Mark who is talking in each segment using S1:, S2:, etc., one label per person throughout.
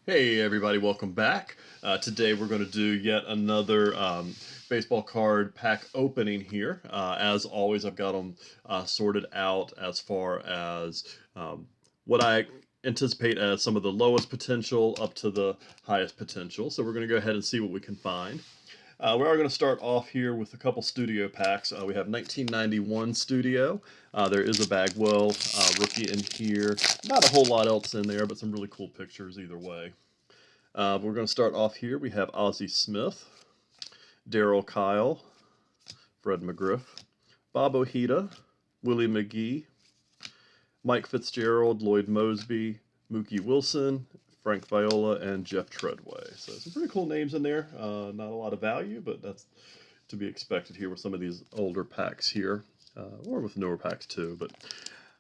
S1: Hey everybody, welcome back. Today we're going to do yet another baseball card pack opening here. As always, I've got them sorted out as far as what I anticipate as some of the lowest potential up to the highest potential. So we're going to go ahead and see what we can find. We are going to start off here with a couple studio packs. We have 1991 Studio. There is a Bagwell rookie in here. Not a whole lot else in there, but some really cool pictures either way. We're going to start off here. We have Ozzie Smith, Darryl Kyle, Fred McGriff, Bob Ojeda, Willie McGee, Mike Fitzgerald, Lloyd Mosby, Mookie Wilson, Frank Viola, and Jeff Treadway. So some pretty cool names in there. Not a lot of value, but that's to be expected here with some of these older packs here, or with newer packs too. But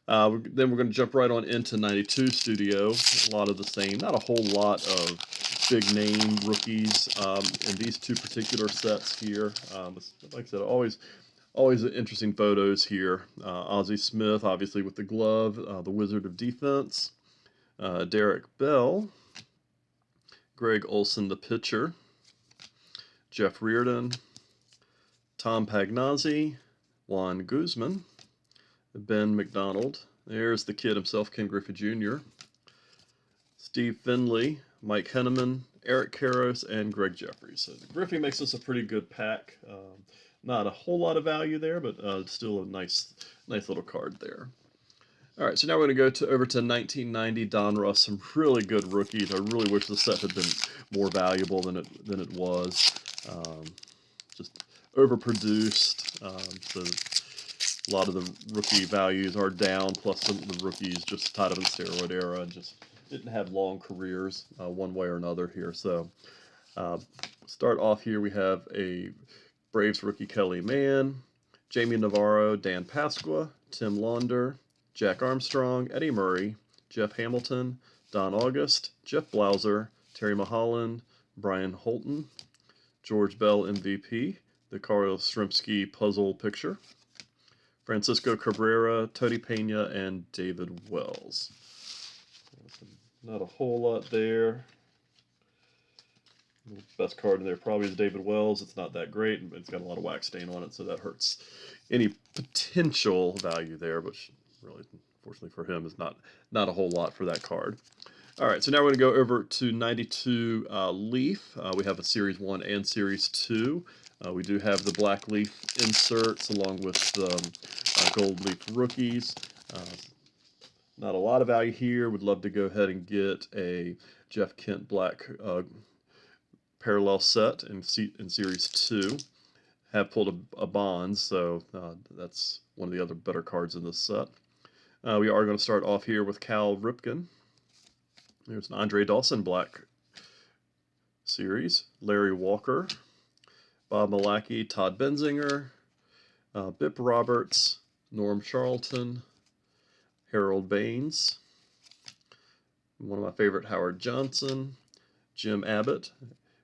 S1: then we're going to jump right on into 92 Studio. A lot of the same. Not a whole lot of big name rookies in these two particular sets here. Like I said, always interesting photos here. Ozzie Smith, obviously with the glove, the Wizard of Defense. Derek Bell, Greg Olson, the pitcher. Jeff Reardon, Tom Pagnazzi, Juan Guzman, Ben McDonald. There's the kid himself, Ken Griffey Jr. Steve Finley, Mike Henneman, Eric Karros, and Greg Jeffries. So Griffey makes us a pretty good pack. Not a whole lot of value there, but still a nice little card there. All right, so now we're going to go over to 1990 Donruss. Some really good rookies. I really wish the set had been more valuable than it was. Just overproduced. So a lot of the rookie values are down. Plus, some of the rookies just tied up in steroid era and just didn't have long careers one way or another here. So start off here, we have a Braves rookie Kelly Mann, Jamie Navarro, Dan Pasqua, Tim Launder, Jack Armstrong, Eddie Murray, Jeff Hamilton, Don August, Jeff Blauser, Terry Mulholland, Brian Holton, George Bell MVP, the Carlos Shrimpsky puzzle picture, Francisco Cabrera, Tony Pena, and David Wells. Not a whole lot there. The best card in there probably is David Wells. It's not that great, but it's got a lot of wax stain on it, so that hurts any potential value there, but really, unfortunately for him, is not a whole lot for that card. All right, so now we're going to go over to 92 Leaf. We have a Series 1 and Series 2. We do have the Black Leaf inserts along with the Gold Leaf rookies. Not a lot of value here. Would love to go ahead and get a Jeff Kent Black parallel set in Series 2. Have pulled a Bonds, so that's one of the other better cards in this set. We are going to start off here with Cal Ripken. There's an Andre Dawson Black Series. Larry Walker, Bob Malacky, Todd Benzinger, Bip Roberts, Norm Charlton, Harold Baines, one of my favorite, Howard Johnson, Jim Abbott,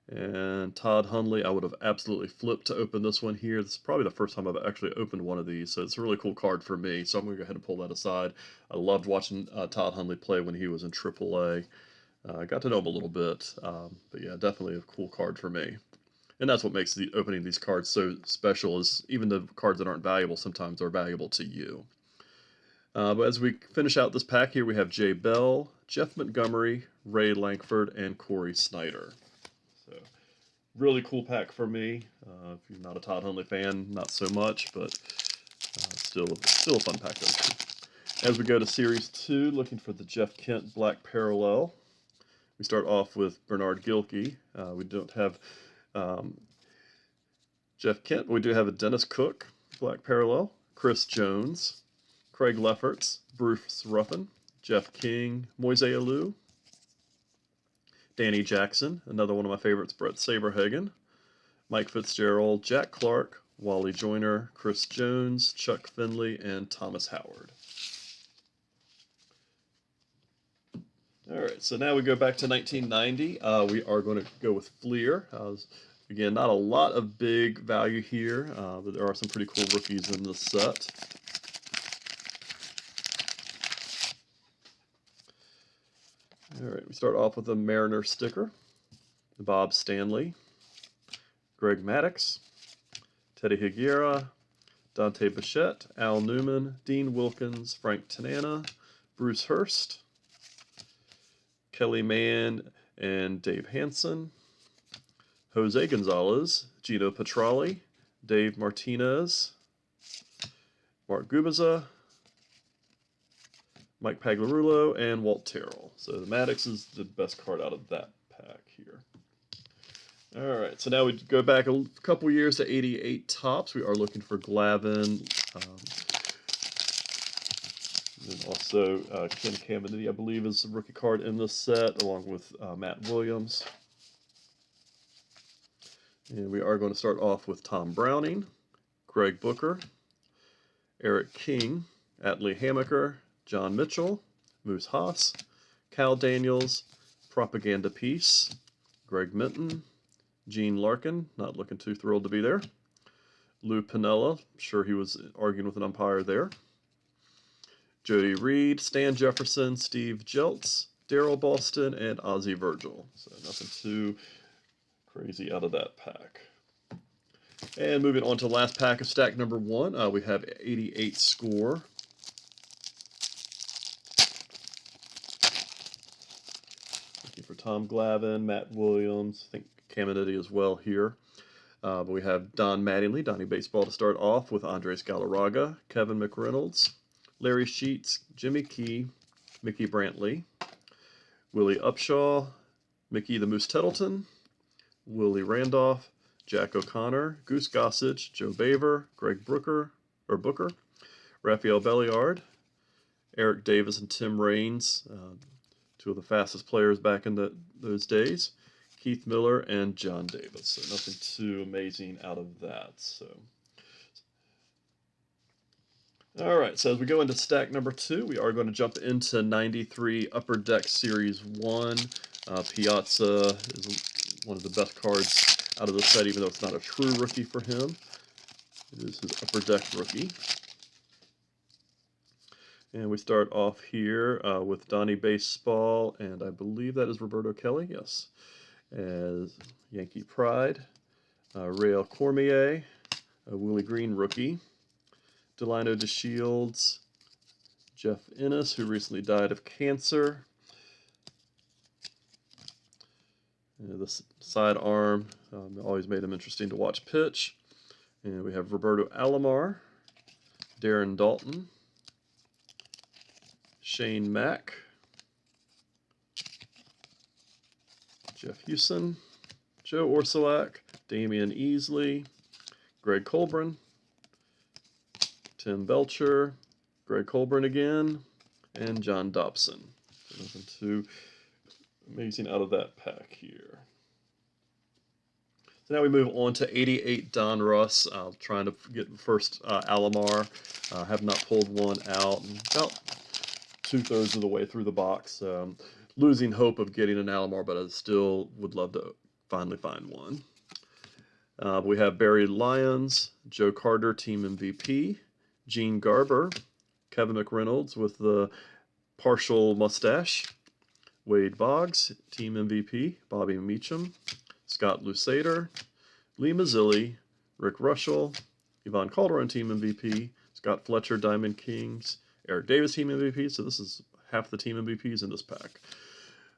S1: and Todd Hundley. I would have absolutely flipped to open this one here. This is probably the first time I've actually opened one of these, so it's a really cool card for me. So I'm going to go ahead and pull that aside. I loved watching Todd Hundley play when he was in AAA. I got to know him a little bit, but yeah, definitely a cool card for me. And that's what makes the opening these cards so special, is even the cards that aren't valuable sometimes are valuable to you. But as we finish out this pack here, we have Jay Bell, Jeff Montgomery, Ray Lankford, and Corey Snyder. So, really cool pack for me. If you're not a Todd Hundley fan, not so much, but still a fun pack to open. As we go to Series 2, looking for the Jeff Kent Black Parallel. We start off with Bernard Gilkey. We don't have Jeff Kent, but we do have a Dennis Cook Black Parallel, Chris Jones, Craig Lefferts, Bruce Ruffin, Jeff King, Moise Alou, Danny Jackson, another one of my favorites, Brett Saberhagen, Mike Fitzgerald, Jack Clark, Wally Joyner, Chris Jones, Chuck Finley, and Thomas Howard. All right, so now we go back to 1990. We are going to go with Fleer. Again, not a lot of big value here, but there are some pretty cool rookies in this set. All right, we start off with a Mariner sticker. Bob Stanley, Greg Maddux, Teddy Higuera, Dante Bichette, Al Newman, Dean Wilkins, Frank Tanana, Bruce Hurst, Kelly Mann and Dave Hansen, Jose Gonzalez, Gino Petralli, Dave Martinez, Mark Gubiza, Mike Pagliarulo, and Walt Terrell. So the Maddox is the best card out of that pack here. All right, so now we go back a couple years to 88 Topps. We are looking for Glavine, and also Ken Caminiti, I believe, is a rookie card in this set, along with Matt Williams. And we are going to start off with Tom Browning, Greg Booker, Eric King, Atlee Hammaker, John Mitchell, Moose Haas, Cal Daniels, Propaganda Piece, Greg Minton, Gene Larkin, not looking too thrilled to be there, Lou Piniella, sure he was arguing with an umpire there, Jody Reed, Stan Jefferson, Steve Jeltz, Daryl Boston, and Ozzie Virgil. So nothing too crazy out of that pack. And moving on to the last pack of stack number 1, we have 88 score. Looking for Tom Glavine, Matt Williams, I think Caminiti as well here. But we have Don Mattingly, Donnie Baseball to start off with Andres Galarraga, Kevin McReynolds, Larry Sheets, Jimmy Key, Mickey Brantley, Willie Upshaw, Mickey the Moose Tettleton, Willie Randolph, Jack O'Connor, Goose Gossage, Joe Baver, Greg Booker, Rafael Belliard, Eric Davis and Tim Raines, two of the fastest players back in those days, Keith Miller, and John Davis. So nothing too amazing out of that. So, all right, so as we go into stack number 2, we are going to jump into 93 Upper Deck Series 1. Piazza is one of the best cards out of the set, even though it's not a true rookie for him. It is his Upper Deck rookie. And we start off here with Donnie Baseball, and I believe that is Roberto Kelly, yes, as Yankee Pride. Rael Cormier, a Willie Green rookie. Delino DeShields, Jeff Ennis, who recently died of cancer. The sidearm always made him interesting to watch pitch. And we have Roberto Alomar, Darren Dalton, Shane Mack, Jeff Hewson, Joe Orsulak, Damian Easley, Greg Colburn, Tim Belcher, Greg Colburn again, and John Dobson. So nothing too amazing out of that pack here. So now we move on to 88 Donruss. Trying to get first Alomar. Have not pulled one out. About 2/3 of the way through the box. Losing hope of getting an Alomar, but I still would love to finally find one. We have Barry Lyons, Joe Carter, Team MVP, Gene Garber, Kevin McReynolds with the partial mustache, Wade Boggs, Team MVP, Bobby Meacham, Scott Lusader, Lee Mazzilli, Rick Rushell, Yvonne Calderon, Team MVP, Scott Fletcher, Diamond Kings, Eric Davis, Team MVP, so this is half the Team MVPs in this pack.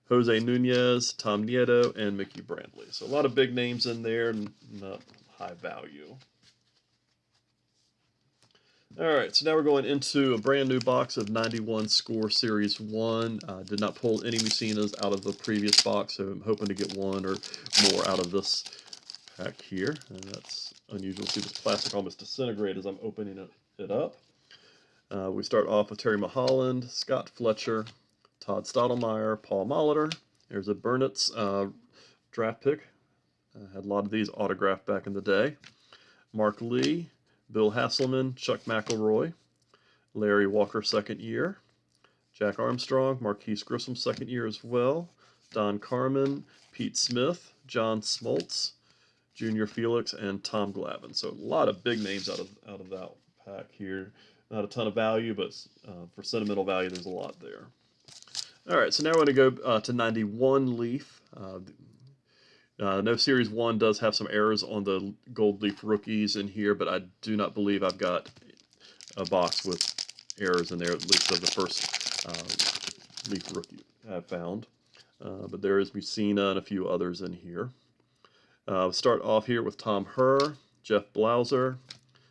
S1: Jose Nunez, Tom Nieto, and Mickey Brantley. So a lot of big names in there, not high value. All right, so now we're going into a brand new box of 91 Score Series 1. Did not pull any Mussinas out of the previous box, so I'm hoping to get one or more out of this pack here. And that's unusual to see this plastic almost disintegrate as I'm opening it up. We start off with Terry Mulholland, Scott Fletcher, Todd Stottlemyre, Paul Molitor. There's a Burnett's draft pick. Had a lot of these autographed back in the day. Mark Lee, Bill Hasselman, Chuck McElroy, Larry Walker, second year, Jack Armstrong, Marquise Grissom, second year as well, Don Carmen, Pete Smith, John Smoltz, Junior Felix, and Tom Glavine. So a lot of big names out of that pack here. Not a ton of value, but for sentimental value, there's a lot there. All right, so now we're going to go to 91 Leaf. No, Series 1 does have some errors on the Gold Leaf rookies in here, but I do not believe I've got a box with errors in there, at least of the first Leaf rookie I've found. But there is Mussina and a few others in here. We'll start off here with Tom Herr, Jeff Blauser,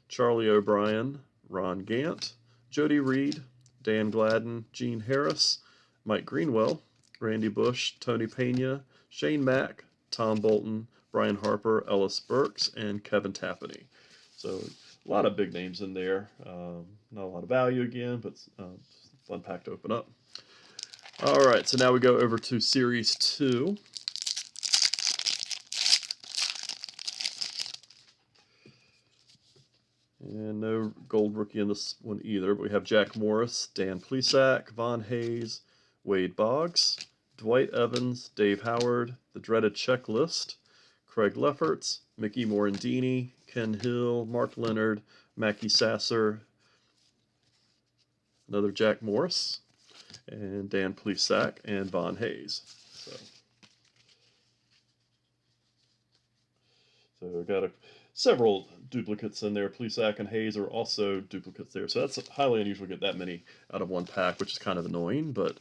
S1: Charlie O'Brien, Ron Gant, Jody Reed, Dan Gladden, Gene Harris, Mike Greenwell, Randy Bush, Tony Pena, Shane Mack, Tom Bolton, Brian Harper, Ellis Burks, and Kevin Tapani. So a lot of big names in there. Not a lot of value again, but fun pack to open up. All right, so now we go over to Series 2. And no gold rookie in this one either, but we have Jack Morris, Dan Plesac, Von Hayes, Wade Boggs, Dwight Evans, Dave Howard, the dreaded Checklist, Craig Lefferts, Mickey Morandini, Ken Hill, Mark Leonard, Mackie Sasser, another Jack Morris, and Dan Plesac, and Von Hayes. So we've got several duplicates in there. Plesac and Hayes are also duplicates there. So that's highly unusual to get that many out of one pack, which is kind of annoying, but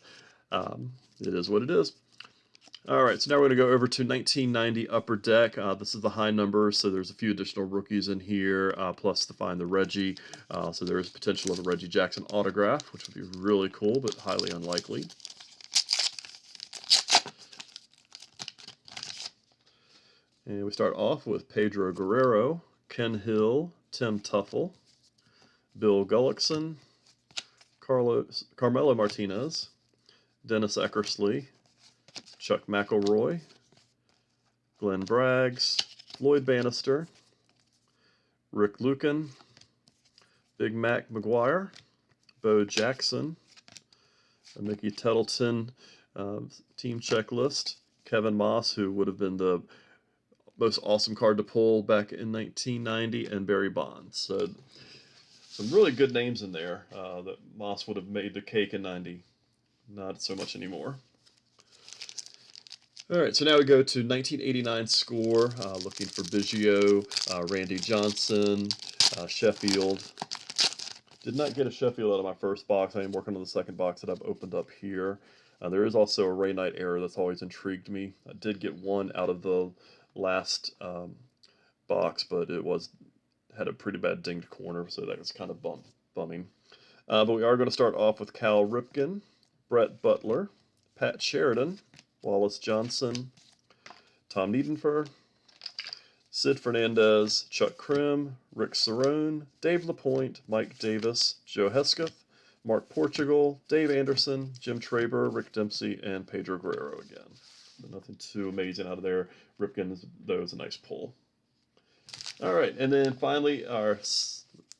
S1: it is what it is. All right, so now we're going to go over to 1990 Upper Deck. This is the high number, so there's a few additional rookies in here, plus to find the Reggie. So there is potential of a Reggie Jackson autograph, which would be really cool, but highly unlikely. And we start off with Pedro Guerrero, Ken Hill, Tim Tuffle, Bill Gullickson, Carmelo Martinez, Dennis Eckersley, Chuck McElroy, Glenn Braggs, Floyd Bannister, Rick Lucan, Big Mac McGuire, Bo Jackson, Mickey Tettleton team checklist, Kevin Moss, who would have been the most awesome card to pull back in 1990, and Barry Bonds. So some really good names in there that Moss would have made the cake in 90. Not so much anymore. All right, so now we go to 1989 score, looking for Biggio, Randy Johnson, Sheffield. Did not get a Sheffield out of my first box. I am working on the second box that I've opened up here. There is also a Ray Knight error that's always intrigued me. I did get one out of the last box, but it had a pretty bad dinged corner, so that was kind of bumming. But we are going to start off with Cal Ripken, Brett Butler, Pat Sheridan, Wallace Johnson, Tom Niedenfer, Sid Fernandez, Chuck Krim, Rick Cerrone, Dave LaPointe, Mike Davis, Joe Hesketh, Mark Portugal, Dave Anderson, Jim Traber, Rick Dempsey, and Pedro Guerrero again. But nothing too amazing out of there. Ripken, though, is a nice pull. All right, and then finally, our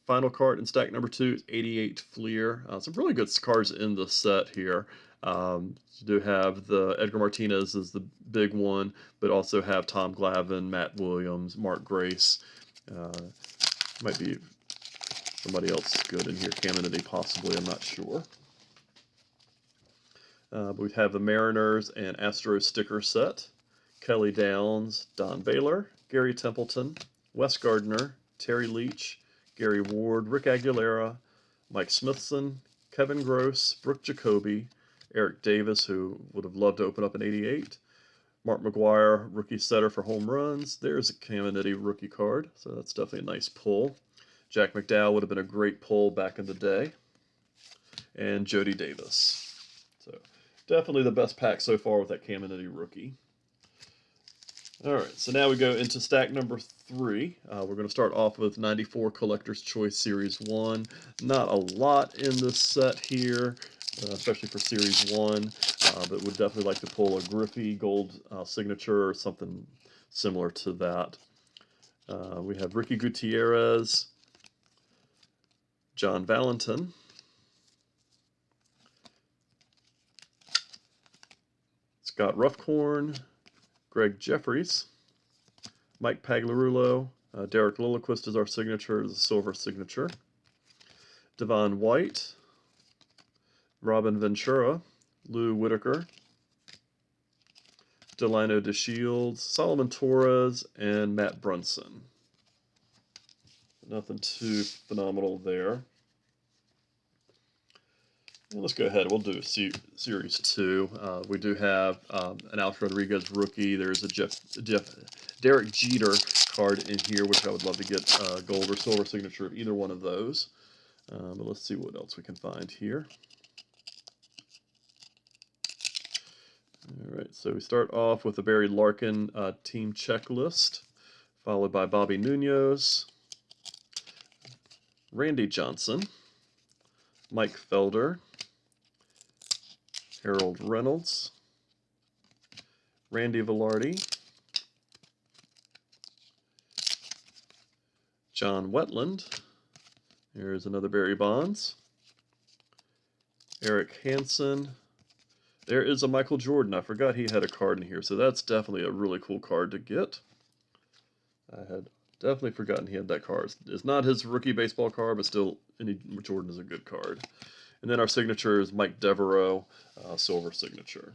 S1: final card in stack number 2 is 88 Fleer. Some really good cards in the set here. You do have the Edgar Martinez is the big one, but also have Tom Glavine, Matt Williams, Mark Grace. Might be somebody else good in here, Caminiti possibly, I'm not sure. But we have the Mariners and Astros sticker set. Kelly Downs, Don Baylor, Gary Templeton, Wes Gardner, Terry Leach, Gary Ward, Rick Aguilera, Mike Smithson, Kevin Gross, Brooke Jacoby, Eric Davis, who would have loved to open up an 88, Mark McGuire, rookie setter for home runs. There's a Caminiti rookie card, so that's definitely a nice pull. Jack McDowell would have been a great pull back in the day. And Jody Davis. So definitely the best pack so far with that Caminiti rookie. All right, so now we go into stack number 3. We're going to start off with 94 Collector's Choice Series 1. Not a lot in this set here, especially for Series 1, but would definitely like to pull a Griffey gold signature or something similar to that. We have Ricky Gutierrez, John Valentin, Scott Ruffcorn, Greg Jeffries, Mike Pagliarulo, Derek Lilliquist is our signature, is a silver signature, Devon White, Robin Ventura, Lou Whitaker, Delino DeShields, Solomon Torres, and Matt Brunson. Nothing too phenomenal there. And let's go ahead. We'll do Series 2. We do have an Alex Rodriguez rookie. There's a Derek Jeter card in here, which I would love to get gold or silver signature of either one of those. But let's see what else we can find here. All right, so we start off with the Barry Larkin team checklist, followed by Bobby Nunez, Randy Johnson, Mike Felder, Harold Reynolds, Randy Velarde, John Wetland. Here's another Barry Bonds, Eric Hansen. There is a Michael Jordan. I forgot he had a card in here, so that's definitely a really cool card to get. I had definitely forgotten he had that card. It's not his rookie baseball card, but still, any Jordan is a good card. And then our signature is Mike Devereaux, silver signature.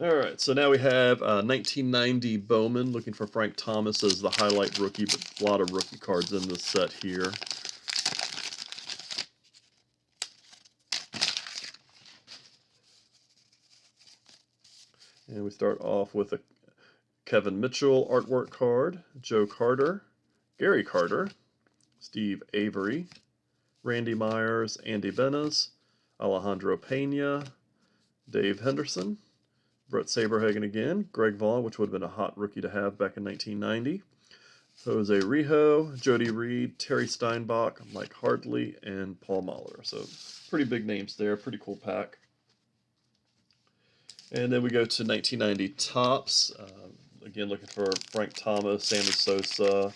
S1: All right, so now we have 1990 Bowman, looking for Frank Thomas as the highlight rookie, but a lot of rookie cards in this set here. And we start off with a Kevin Mitchell artwork card, Joe Carter, Gary Carter, Steve Avery, Randy Myers, Andy Benes, Alejandro Pena, Dave Henderson, Brett Saberhagen again, Greg Vaughn, which would have been a hot rookie to have back in 1990, Jose Rijo, Jody Reed, Terry Steinbach, Mike Hartley, and Paul Mahler. So pretty big names there, pretty cool pack. And then we go to 1990 Topps. Again, looking for Frank Thomas, Sammy Sosa,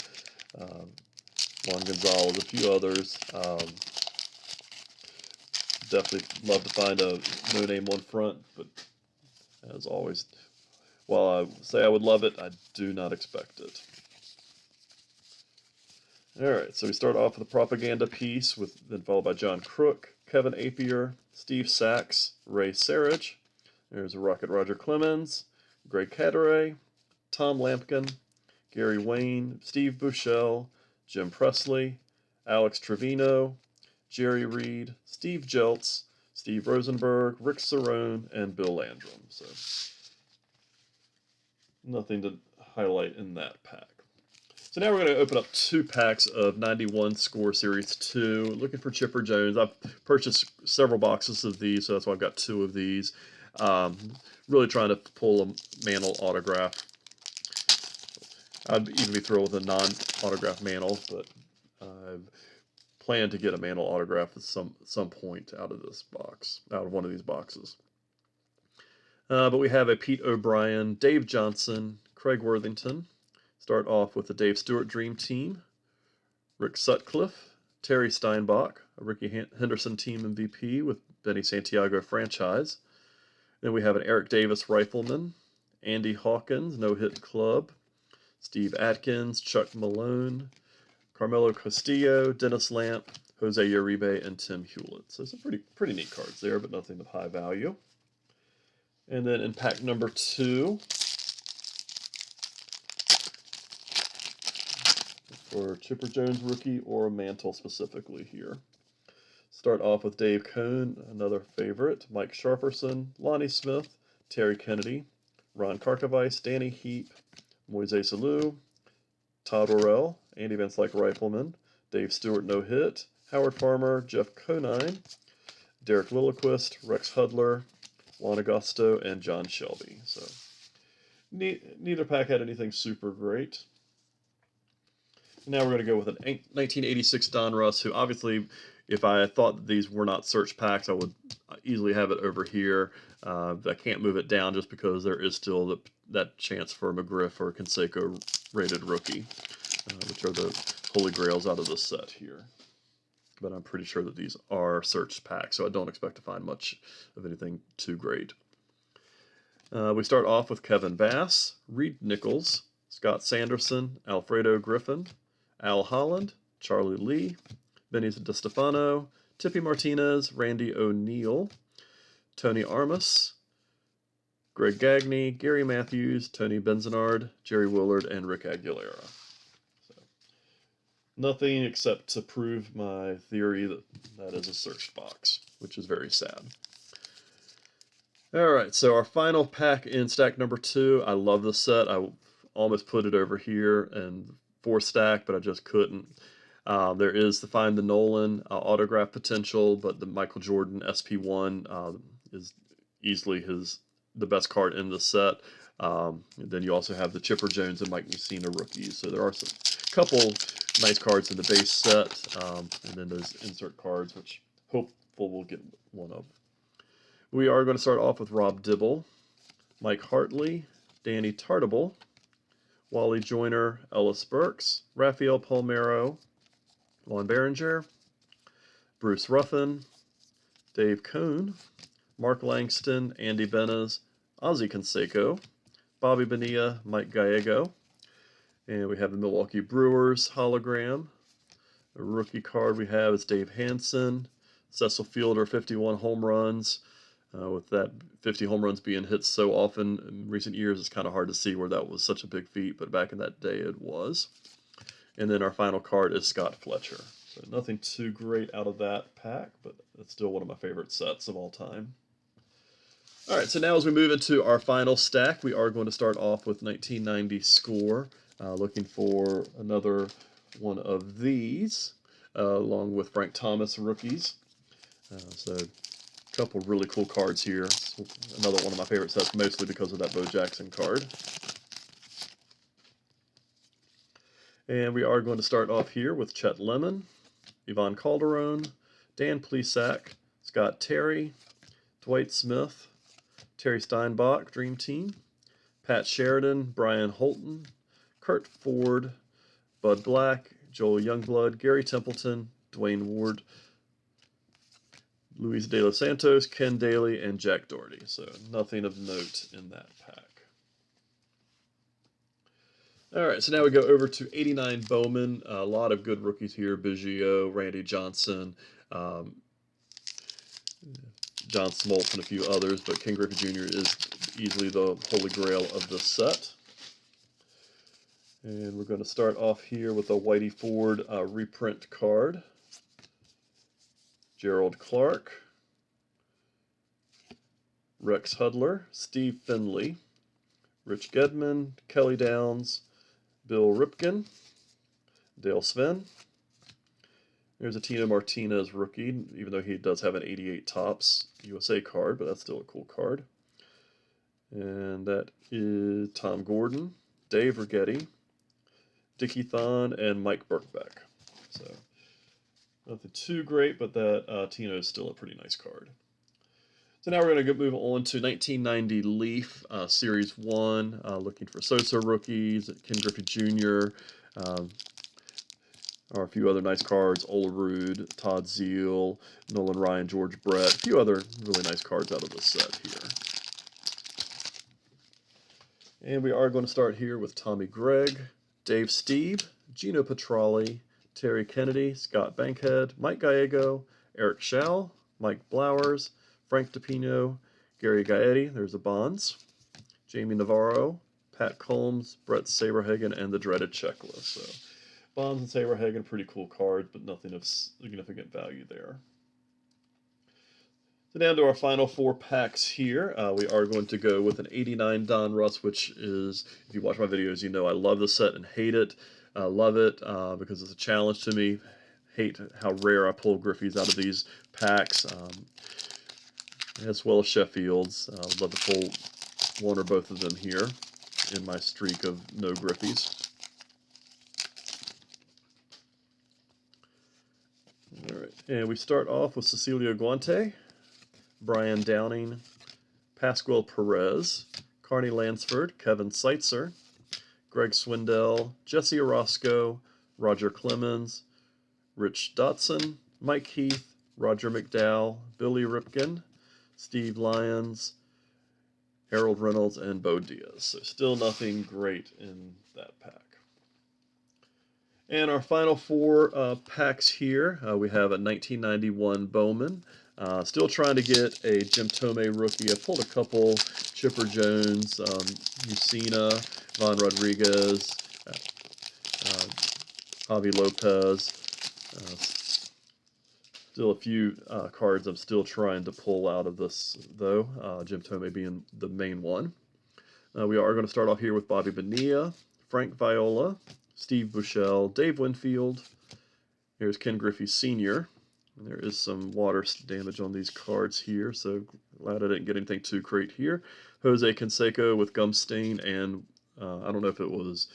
S1: Juan Gonzalez, a few others. Definitely love to find a no-name one front, but as always, while I say I would love it, I do not expect it. All right, so we start off with a propaganda piece, then followed by John Crook, Kevin Apier, Steve Sachs, Ray Sarich. There's a Rocket Roger Clemens, Greg Cadaret, Tom Lampkin, Gary Wayne, Steve Buechele, Jim Presley, Alex Trevino, Jerry Reed, Steve Jeltz, Steve Rosenberg, Rick Cerrone, and Bill Landrum. So nothing to highlight in that pack. So now we're going to open up 2 packs of 91 Score Series 2. Looking for Chipper Jones. I've purchased several boxes of these, so that's why I've got 2 of these. Really trying to pull a Mantle autograph. I'd even be thrilled with a non-autograph Mantle, but I've planned to get a Mantle autograph at some point out of this box, out of one of these boxes. But we have a Pete O'Brien, Dave Johnson, Craig Worthington. Start off with the Dave Stewart Dream Team, Rick Sutcliffe, Terry Steinbach, a Ricky Henderson Team MVP with Benny Santiago franchise. Then we have an Eric Davis Rifleman, Andy Hawkins, No Hit Club, Steve Atkins, Chuck Malone, Carmelo Castillo, Dennis Lamp, Jose Uribe, and Tim Hewlett. So some pretty neat cards there, but nothing of high value. And then in pack number 2, for Chipper Jones rookie or a Mantle specifically here. Start off with Dave Cohn, another favorite, Mike Sharperson, Lonnie Smith, Terry Kennedy, Ron Karkovice, Danny Heap, Moises Alou, Todd Worrell, Andy Van Slyke Rifleman, Dave Stewart No Hit, Howard Farmer, Jeff Conine, Derek Lilliquist, Rex Hudler, Juan Agosto, and John Shelby. So neither pack had anything super great. Now we're going to go with an 1986 Donruss, who obviously, if I thought that these were not search packs, I would easily have it over here. I can't move it down just because there is still that chance for a McGriff or a Canseco rated rookie, which are the holy grails out of this set here. But I'm pretty sure that these are searched packs, so I don't expect to find much of anything too great. We start off with Kevin Bass, Reed Nichols, Scott Sanderson, Alfredo Griffin, Al Holland, Charlie Lee, Benny DiStefano, Tippy Martinez, Randy O'Neal, Tony Armas, Greg Gagne, Gary Matthews, Tony Benzenard, Jerry Willard, and Rick Aguilera. So, nothing except to prove my theory that that is a searched box, which is very sad. Alright, so our final pack in stack number 2. I love this set. I almost put it over here in 4th stack, but I just couldn't. There is the Find the Nolan autograph potential, but the Michael Jordan SP1 is easily the best card in the set. Then you also have the Chipper Jones and Mike Mussina rookies. So there are some couple nice cards in the base set, and then those insert cards, which hopeful we'll get one of. We are going to start off with Rob Dibble, Mike Hartley, Danny Tartable, Wally Joyner, Ellis Burks, Rafael Palmeiro, Juan Berenger, Bruce Ruffin, Dave Cohn, Mark Langston, Andy Benes, Ozzie Canseco, Bobby Bonilla, Mike Gallego, and we have the Milwaukee Brewers hologram. The rookie card we have is Dave Hansen, Cecil Fielder, 51 home runs. With that 50 home runs being hit so often in recent years, it's kind of hard to see where that was such a big feat, but back in that day it was. And then our final card is Scott Fletcher. So nothing too great out of that pack, but it's still one of my favorite sets of all time. All right, so now as we move into our final stack, we are going to start off with 1990 Score, looking for another one of these, along with Frank Thomas rookies. So a couple really cool cards here. Another one of my favorite sets, mostly because of that Bo Jackson card. And we are going to start off here with Chet Lemon, Ivan Calderon, Dan Plesac, Scott Terry, Dwight Smith, Terry Steinbach, Dream Team, Pat Sheridan, Brian Holton, Kurt Ford, Bud Black, Joel Youngblood, Gary Templeton, Dwayne Ward, Luis De Los Santos, Ken Daly, and Jack Doherty. So nothing of note in that pack. All right, so now we go over to 89 Bowman. A lot of good rookies here. Biggio, Randy Johnson, John Smoltz, and a few others, but Ken Griffey Jr. is easily the holy grail of this set. And we're going to start off here with a Whitey Ford reprint card. Gerald Clark, Rex Hudler, Steve Finley, Rich Gedman, Kelly Downs, Bill Ripken, Dale Sven. There's a Tino Martinez rookie, even though he does have an 88 Topps USA card, but that's still a cool card. And that is Tom Gordon, Dave Righetti, Dickie Thon, and Mike Birkbeck. So nothing too great, but that Tino is still a pretty nice card. So now we're going to move on to 1990 Leaf Series 1, looking for Sosa rookies, Ken Griffey Jr., or a few other nice cards, Olerud, Todd Zeal, Nolan Ryan, George Brett, a few other really nice cards out of this set here. And we are going to start here with Tommy Gregg, Dave Steve, Gino Petralli, Terry Kennedy, Scott Bankhead, Mike Gallego, Eric Schau, Mike Blowers, Frank DePino, Gary Gaetti, there's a Bonds, Jamie Navarro, Pat Combs, Brett Saberhagen, and the dreaded checklist. So Bonds and Saberhagen, pretty cool cards, but nothing of significant value there. So down to our final 4 packs here. We are going to go with an 89 Donruss, which is, if you watch my videos, you know I love this set and hate it. Love it because it's a challenge to me. Hate how rare I pull Griffies out of these packs, as well as Sheffield's. I'd love to pull one or both of them here in my streak of no Griffies. All right, and we start off with Cecilio Guante, Brian Downing, Pascual Perez, Carney Lansford, Kevin Seitzer, Greg Swindell, Jesse Orozco, Roger Clemens, Rich Dotson, Mike Heath, Roger McDowell, Billy Ripken, Steve Lyons, Harold Reynolds, and Bo Diaz. So still nothing great in that pack. And our final four packs here, we have a 1991 Bowman. Still trying to get a Jim Tomei rookie. I pulled a couple, Chipper Jones, Mussina, Von Rodriguez, uh, Javi Lopez. Still a few cards I'm still trying to pull out of this, though, Jim Tomei being the main one. We are going to start off here with Bobby Bonilla, Frank Viola, Steve Buechele, Dave Winfield. Here's Ken Griffey Sr. And there is some water damage on these cards here, so glad I didn't get anything too great here. Jose Canseco with gum stain, and I don't know if it was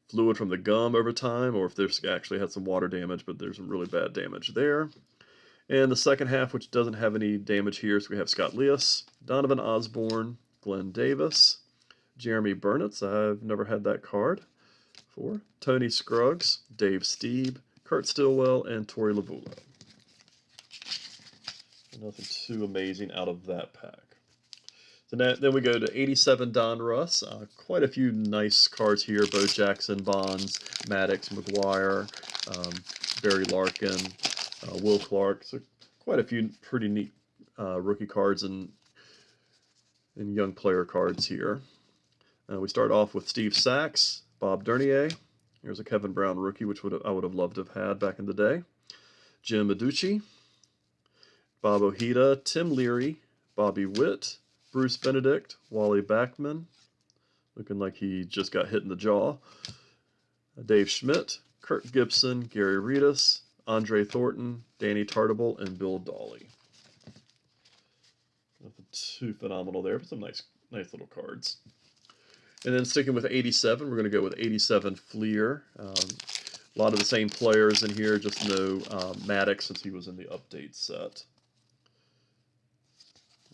S1: fluid from the gum over time or if there's actually had some water damage, but there's some really bad damage there. And the second half, which doesn't have any damage here, so we have Scott Leas, Donovan Osborne, Glenn Davis, Jeremy Burnitz, I've never had that card before, Tony Scruggs, Dave Stieb, Kurt Stillwell, and Torey Lovullo. Nothing too amazing out of that pack. So then we go to 87 Donruss. Quite a few nice cards here. Bo Jackson, Bonds, Maddox, McGuire, Barry Larkin, Will Clark. So quite a few pretty neat rookie cards and young player cards here. We start off with Steve Sachs, Bob Dernier. Here's a Kevin Brown rookie, which I would have loved to have had back in the day. Jim Adducci, Bob Ojeda, Tim Leary, Bobby Witt, Bruce Benedict, Wally Backman, looking like he just got hit in the jaw. Dave Schmidt, Kurt Gibson, Gary Reedus, Andre Thornton, Danny Tartable, and Bill Dawley. Nothing too phenomenal there, but some nice little cards. And then sticking with 87, we're going to go with 87 Fleer. A lot of the same players in here, just no Maddox since he was in the update set.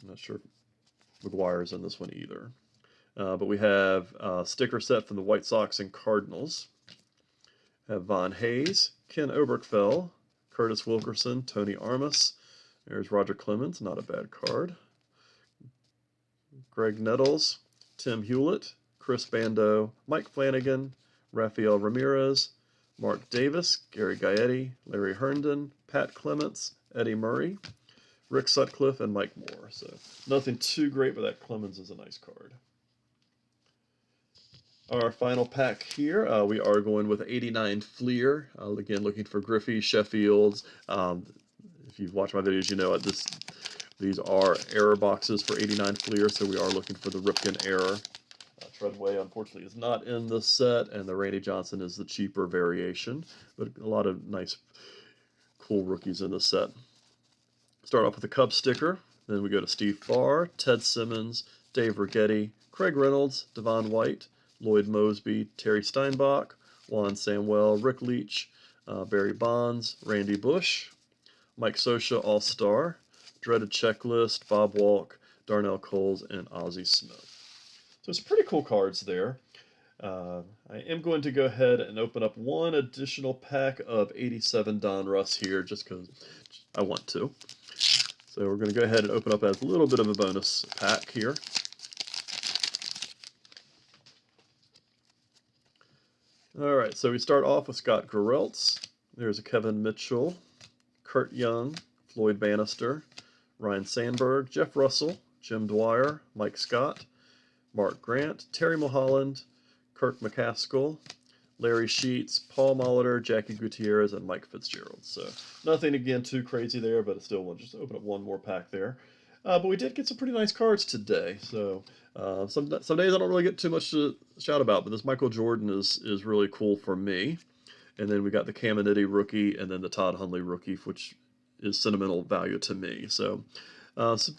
S1: I'm not sure if McGuire's in this one either. But we have a sticker set from the White Sox and Cardinals. Have Von Hayes, Ken Oberkfell, Curtis Wilkerson, Tony Armas. There's Roger Clemens, not a bad card. Greg Nettles, Tim Hewlett, Chris Bando, Mike Flanagan, Rafael Ramirez, Mark Davis, Gary Gaetti, Larry Herndon, Pat Clements, Eddie Murray, Rick Sutcliffe, and Mike Moore. So nothing too great, but that Clemens is a nice card. Our final pack here, we are going with 89 Fleer. Again, looking for Griffey, Sheffields. If you've watched my videos, you know these are error boxes for 89 Fleer, so we are looking for the Ripken error. Treadway, unfortunately, is not in this set, and the Randy Johnson is the cheaper variation, but a lot of nice, cool rookies in this set. Start off with the Cubs sticker, then we go to Steve Farr, Ted Simmons, Dave Righetti, Craig Reynolds, Devon White, Lloyd Mosby, Terry Steinbach, Juan Samuel, Rick Leach, Barry Bonds, Randy Bush, Mike Scioscia All-Star, Dreaded Checklist, Bob Walk, Darnell Coles, and Ozzie Smith. So some pretty cool cards there. I am going to go ahead and open up one additional pack of 87 Donruss here just because I want to. So we're going to go ahead and open up as a little bit of a bonus pack here. All right, so we start off with Scott Gereltz. There's a Kevin Mitchell, Kurt Young, Floyd Bannister, Ryan Sandberg, Jeff Russell, Jim Dwyer, Mike Scott, Mark Grant, Terry Mulholland, Kirk McCaskill, Larry Sheets, Paul Molitor, Jackie Gutierrez, and Mike Fitzgerald. So nothing, again, too crazy there, but still we'll just open up one more pack there. But we did get some pretty nice cards today. So some days I don't really get too much to shout about, but this Michael Jordan is really cool for me. And then we got the Caminiti rookie and then the Todd Hundley rookie, which is sentimental value to me. So some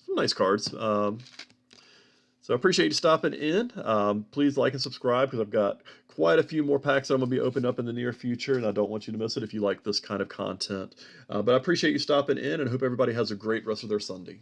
S1: nice cards. So I appreciate you stopping in. Please like and subscribe because I've got quite a few more packs that I'm going to be opening up in the near future, and I don't want you to miss it if you like this kind of content. But I appreciate you stopping in and hope everybody has a great rest of their Sunday.